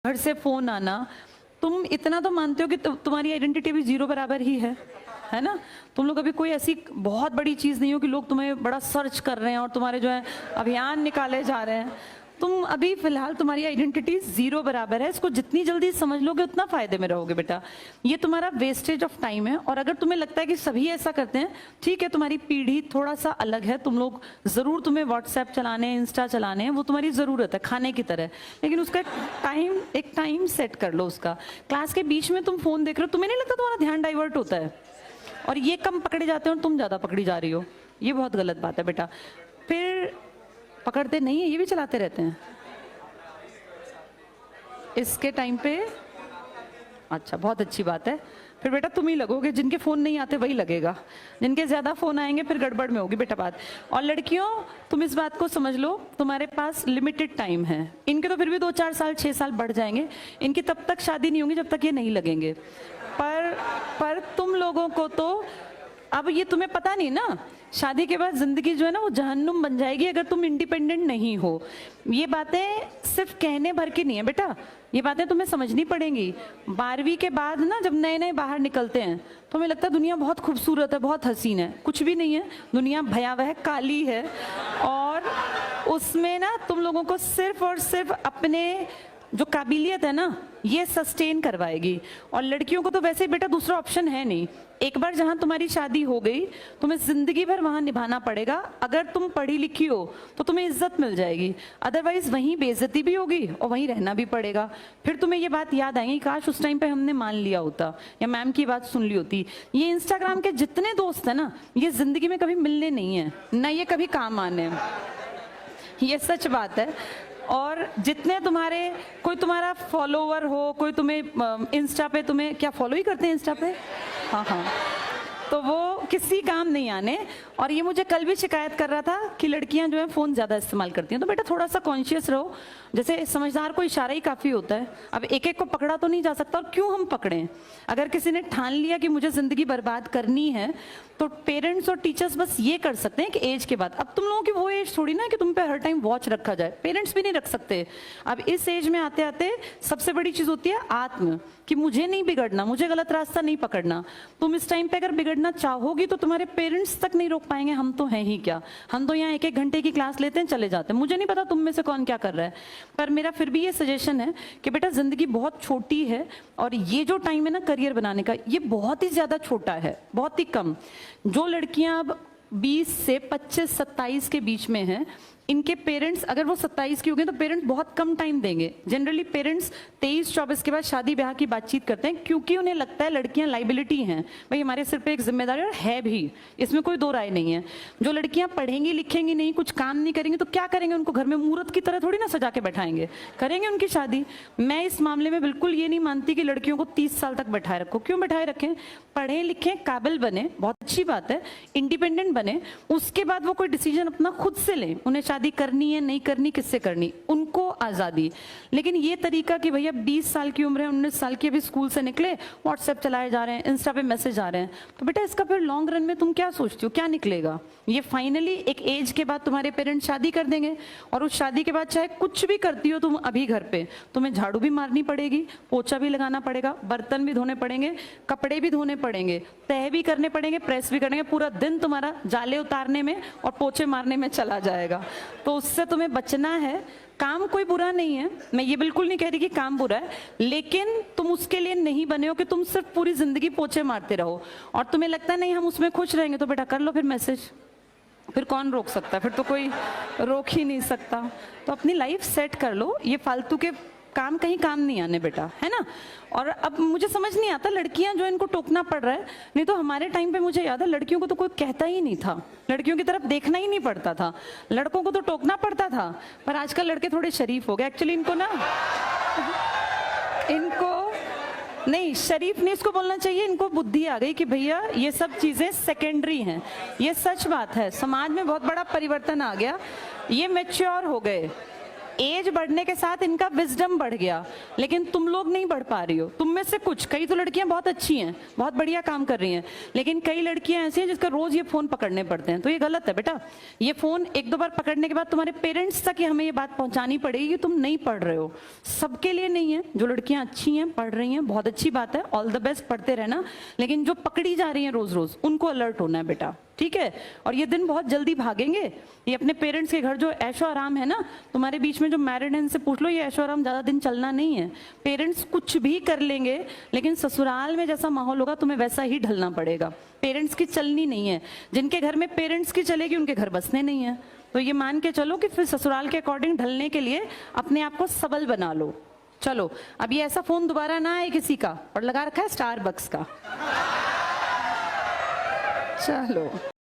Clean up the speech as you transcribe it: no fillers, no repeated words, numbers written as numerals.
घर से फोन आना, तुम इतना तो मानते हो कि तुम्हारी आइडेंटिटी भी जीरो बराबर ही है ना। तुम लोग अभी कोई ऐसी बहुत बड़ी चीज नहीं हो कि लोग तुम्हें बड़ा सर्च कर रहे हैं और तुम्हारे जो है अभियान निकाले जा रहे हैं। तुम अभी फिलहाल तुम्हारी आइडेंटिटी जीरो बराबर है। इसको जितनी जल्दी समझ लोगे उतना फायदे में रहोगे बेटा। ये तुम्हारा वेस्टेज ऑफ टाइम है। और अगर तुम्हें लगता है कि सभी ऐसा करते हैं, ठीक है, तुम्हारी पीढ़ी थोड़ा सा अलग है। तुम लोग जरूर, तुम्हें व्हाट्सएप चलाने, इंस्टा चलाने हैं, वो तुम्हारी जरूरत है खाने की तरह, लेकिन उसका एक टाइम सेट कर लो उसका। क्लास के बीच में तुम फोन देख रहे हो, तुम्हें नहीं लगता तुम्हारा ध्यान डाइवर्ट होता है और ये कम पकड़े जाते हैं और तुम ज्यादा पकड़ी जा रही हो? ये बहुत गलत बात है बेटा। फिर पकड़ते नहीं है, ये भी चलाते रहते हैं इसके टाइम पे। अच्छा, बहुत अच्छी बात है। फिर बेटा तुम ही लगोगे, जिनके फोन नहीं आते वही लगेगा, जिनके ज्यादा फोन आएंगे फिर गड़बड़ में होगी बेटा बात। और लड़कियों, तुम इस बात को समझ लो, तुम्हारे पास लिमिटेड टाइम है। इनके तो फिर भी 2-4 साल 6 साल बढ़ जाएंगे, इनकी तब तक शादी नहीं होगी जब तक ये नहीं लगेंगे। पर तुम लोगों को तो अब ये तुम्हें पता नहीं ना, शादी के बाद जिंदगी जो है ना वो जहन्नुम बन जाएगी अगर तुम इंडिपेंडेंट नहीं हो। ये बातें सिर्फ कहने भर की नहीं है बेटा, ये बातें तुम्हें समझनी पड़ेंगी। 12वीं के बाद ना जब नए नए बाहर निकलते हैं तो हमें लगता है दुनिया बहुत खूबसूरत है, बहुत हसीन है। कुछ भी नहीं है, दुनिया भयावह काली है। और उसमें ना तुम लोगों को सिर्फ और सिर्फ अपने जो काबिलियत है ना ये सस्टेन करवाएगी। और लड़कियों को तो वैसे बेटा दूसरा ऑप्शन है नहीं। एक बार जहां तुम्हारी शादी हो गई, तुम्हें जिंदगी भर वहां निभाना पड़ेगा। अगर तुम पढ़ी लिखी हो तो तुम्हें इज्जत मिल जाएगी, अदरवाइज वहीं बेइज्जती भी होगी और वहीं रहना भी पड़ेगा। फिर तुम्हें ये बात याद आएगी, काश उस टाइम पे हमने मान लिया होता या मैम की बात सुन ली होती। ये इंस्टाग्राम के जितने दोस्त है ना, ये जिंदगी में कभी मिलने नहीं है, ना ये कभी काम आने, ये सच बात है। और जितने तुम्हारे, कोई तुम्हारा फॉलोवर हो, कोई तुम्हें इंस्टा पे, तुम्हें क्या फॉलो ही करते हैं इंस्टा पे, हाँ, तो वो किसी काम नहीं आने। और ये मुझे कल भी शिकायत कर रहा था कि लड़कियां जो है फोन ज्यादा इस्तेमाल करती हैं। तो बेटा थोड़ा सा कॉन्शियस रहो, जैसे समझदार को इशारा ही काफी होता है। अब एक एक को पकड़ा तो नहीं जा सकता, और क्यों हम पकड़ें? अगर किसी ने ठान लिया कि मुझे जिंदगी बर्बाद करनी है तो पेरेंट्स और टीचर्स बस ये कर सकते हैं कि एज के बाद। अब तुम लोगों की वो एज थोड़ी ना कि तुम पे हर टाइम वॉच रखा जाए, पेरेंट्स भी नहीं रख सकते। अब इस एज में आते आते सबसे बड़ी चीज होती है आत्म, कि मुझे नहीं बिगड़ना, मुझे गलत रास्ता नहीं पकड़ना। तुम इस टाइम पे अगर बिगड़ना चाहोगी तो तुम्हारे पेरेंट्स तक नहीं रोक पाएंगे। हम तो हैं ही क्या, हम तो यहाँ 1-1 घंटे की क्लास लेते हैं, चले जाते हैं। मुझे नहीं पता तुम में से कौन क्या कर रहा है, पर मेरा फिर भी ये सजेशन है कि बेटा जिंदगी बहुत छोटी है और ये जो टाइम है ना करियर बनाने का, ये बहुत ही ज्यादा छोटा है, बहुत ही कम। जो लड़कियां अब 20 से 25-27 के बीच में हैं, इनके पेरेंट्स अगर वो 27 की हो गई तो पेरेंट्स बहुत कम टाइम देंगे। जनरली पेरेंट्स 23-24 के बाद शादी ब्याह की बातचीत करते हैं, क्योंकि उन्हें लगता है लड़कियां लाइबिलिटी हैं, भाई हमारे सिर पे एक जिम्मेदारी है भी, इसमें कोई दो राय नहीं है। जो लड़कियां पढ़ेंगी लिखेंगी नहीं, कुछ काम नहीं करेंगी तो क्या करेंगे? उनको घर में मूर्त की तरह थोड़ी ना सजा के बैठाएंगे, करेंगे उनकी शादी। मैं इस मामले में बिल्कुल ये नहीं मानती कि लड़कियों को 30 साल तक बैठाए रखो। क्यों बैठाए रखें? पढ़े लिखें, काबिल बने, बहुत अच्छी बात है, इंडिपेंडेंट बने, उसके बाद वो कोई डिसीजन अपना खुद से लें। उन्हें शादी करनी है नहीं करनी, किससे करनी, उनको आजादी। लेकिन ये तरीका कि भैया 20 साल की उम्र है, 19 साल की, अभी स्कूल से निकले, व्हाट्सएप चलाए जा रहे हैं, इंस्टा पे मैसेज आ रहे हैं, तो बेटा इसका फिर लॉन्ग रन में तुम क्या सोचती हो, क्या निकलेगा? ये फाइनली एक एज के बाद तुम्हारे पेरेंट्स शादी कर देंगे, और उस शादी के बाद चाहे कुछ भी करती हो तुम अभी घर पे, तुम्हें झाड़ू भी मारनी पड़ेगी, पोछा भी लगाना पड़ेगा, बर्तन भी धोने पड़ेंगे, कपड़े भी धोने पड़ेंगे, तह भी करने पड़ेंगे, प्रेस भी करेंगे। पूरा दिन तुम्हारा जाले उतारने में और पोछे मारने में चला जाएगा। तो उससे तुम्हें बचना है। काम कोई बुरा नहीं है, मैं ये बिल्कुल नहीं कह रही कि काम बुरा है, लेकिन तुम उसके लिए नहीं बने हो कि तुम सिर्फ पूरी जिंदगी पोछे मारते रहो। और तुम्हें लगता है नहीं हम उसमें खुश रहेंगे, तो बेटा कर लो फिर मैसेज, फिर कौन रोक सकता है? फिर तो कोई रोक ही नहीं सकता। तो अपनी लाइफ सेट कर लो, ये फालतू के काम कहीं काम नहीं आने बेटा, है ना। और अब मुझे समझ नहीं आता लड़कियां जो इनको टोकना पड़ रहा है, नहीं तो हमारे टाइम पे मुझे याद है लड़कियों को तो कोई कहता ही नहीं था, लड़कियों की तरफ देखना ही नहीं पड़ता था, लड़कों को तो टोकना पड़ता था। पर आजकल लड़के थोड़े शरीफ हो गए एक्चुअली, इनको ना इनको नहीं, शरीफ नहीं इसको बोलना चाहिए, इनको बुद्धि आ गई कि भैया ये सब चीजें सेकेंडरी हैं। ये सच बात है, समाज में बहुत बड़ा परिवर्तन आ गया, ये मैच्योर हो गए। एज बढ़ने के साथ इनका विजडम बढ़ गया, लेकिन तुम लोग नहीं बढ़ पा रही हो। तुम में से कुछ, कई तो लड़कियां बहुत अच्छी हैं, बहुत बढ़िया काम कर रही हैं, लेकिन कई लड़कियां ऐसी हैं जिसका रोज ये फोन पकड़ने पड़ते हैं। तो ये गलत है बेटा। ये फोन एक दो बार पकड़ने के बाद तुम्हारे पेरेंट्स तक ही हमें ये बात पहुंचानी पड़ेगी कि तुम नहीं पढ़ रहे हो। सबके लिए नहीं है। जो लड़कियां अच्छी हैं, पढ़ रही हैं, बहुत अच्छी बात है, ऑल द बेस्ट, पढ़ते रहना। लेकिन जो पकड़ी जा रही हैं रोज रोज, उनको अलर्ट होना है बेटा, ठीक है। और ये दिन बहुत जल्दी भागेंगे। ये अपने पेरेंट्स के घर जो ऐशो आराम है ना, तुम्हारे बीच में जो मैरिड हैं, इनसे पूछ लो, ये ऐशो आराम ज्यादा दिन चलना नहीं है। पेरेंट्स कुछ भी कर लेंगे, लेकिन ससुराल में जैसा माहौल होगा तुम्हें वैसा ही ढलना पड़ेगा। पेरेंट्स की चलनी नहीं है। जिनके घर में पेरेंट्स की चलेगी, उनके घर बसने नहीं है। तो ये मान के चलो कि फिर ससुराल के अकॉर्डिंग ढलने के लिए अपने आप को सबल बना लो। चलो, अब ये ऐसा फोन दोबारा ना आए किसी का। और लगा रखा है स्टारबक्स का। चलो।